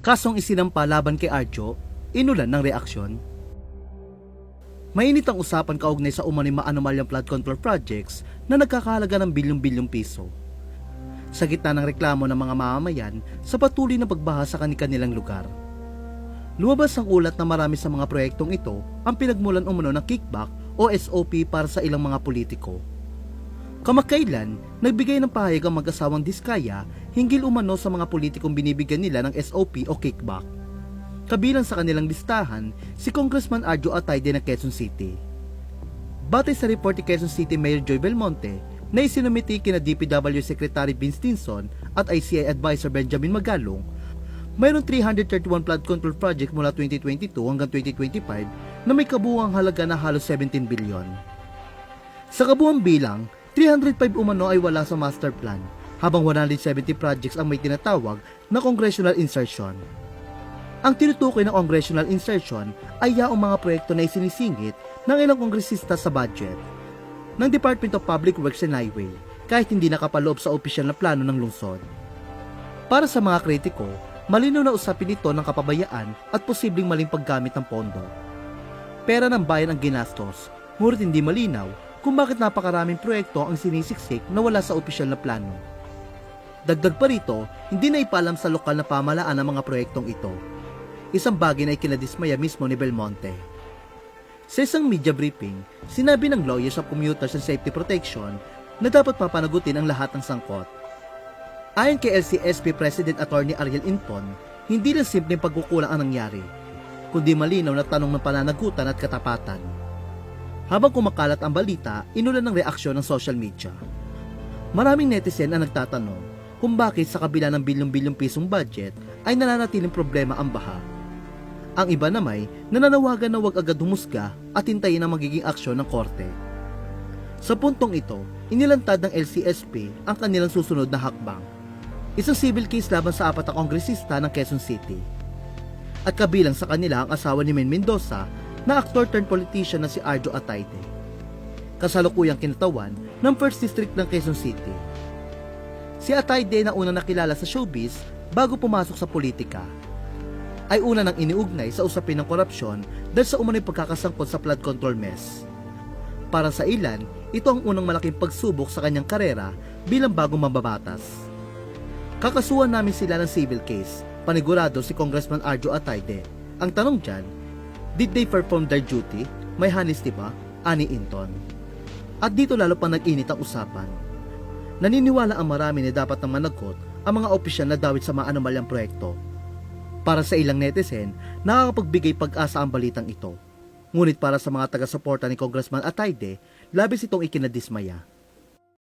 Kasong isinampa laban kay Arjo, inulan ng reaksyon. Mainit ang usapan kaugnay sa umano'y maanomalyang flood control projects na nagkakahalaga ng bilyong-bilyong piso. Sa gitna ng reklamo ng mga mamamayan sa patuloy na pagbaha sa kanilang lugar. Lumabas ang ulat na marami sa mga proyektong ito ang pinagmulan umano ng kickback o SOP para sa ilang mga politiko. Kamakailan, nagbigay ng pahayag ang mag-asawang Diskaya hinggil umano sa mga politikong binibigyan nila ng SOP o kickback. Kabilang sa kanilang listahan, si Congressman Arjo Atayde ng Quezon City. Batay sa report ni Quezon City Mayor Joy Belmonte na isinumiti kina DPW Secretary Vince Tinson at ICI Advisor Benjamin Magalong, mayroong 331 flood control project mula 2022 hanggang 2025 na may kabuuang halaga na halos 17 bilyon. Sa kabuuang bilang, 305 umano ay wala sa master plan, habang 170 projects ang may tinatawag na congressional insertion. Ang tinutukoy ng congressional insertion ay yaong mga proyekto na isinisingit ng ilang kongresista sa budget ng Department of Public Works and Highway kahit hindi nakapaloob sa opisyal na plano ng lungsod. Para sa mga kritiko, malinaw na usapin ito ng kapabayaan at posibleng maling paggamit ng pondo. Pera ng bayan ang ginastos, ngunit hindi malinaw kung bakit napakaraming proyekto ang sinisiksik na wala sa opisyal na plano. Dagdag pa rito, hindi na ipaalam sa lokal na pamahalaan ang mga proyektong ito. Isang bagay na ikinadismaya mismo ni Belmonte. Sa isang media briefing, sinabi ng Lawyers of Commuters and Safety Protection na dapat papanagutin ang lahat ng sangkot. Ayon kay LCSP President Attorney Ariel Inton, hindi lang simpleng pagkukulang ang nangyari, kundi malinaw na tanong ng pananagutan at katapatan. Habang kumakalat ang balita, inulan ng reaksyon ng social media. Maraming netizen ang nagtatanong kung bakit sa kabila ng bilyong-bilyong pisong budget ay nananatiling problema ang baha. Ang iba namay nananawagan na huwag agad humusga at hintayin ang magiging aksyon ng korte. Sa puntong ito, inilantad ng LCSP ang kanilang susunod na hakbang. Isang civil case laban sa 4 na kongresista ng Quezon City. At kabilang sa kanila ang asawa ni Men Mendoza na aktor turned politician na si Arjo Atayde. Kasalukuyang kinatawan ng 1st District ng Quezon City. Si Atayde na unang nakilala sa showbiz bago pumasok sa politika, ay una nang iniugnay sa usapin ng korupsyon dahil sa umano'y pagkakasangkot sa flood control mess. Para sa ilan, ito ang unang malaking pagsubok sa kanyang karera bilang bagong mambabatas. Kakasuhan namin sila ng civil case, panigurado si Congressman Arjo Atayde. Ang tanong dyan, did they perform their duty? May honesty ba? Ani Inton. At dito lalo pa nag-init ang usapan. Naniniwala ang marami na dapat nang managot ang mga opisyal na dawit sa mga anomalyang proyekto. Para sa ilang netizen, nakakapagbigay pag-asa ang balitang ito. Ngunit para sa mga taga-suporta ni Congressman Atayde, labis itong ikinadismaya.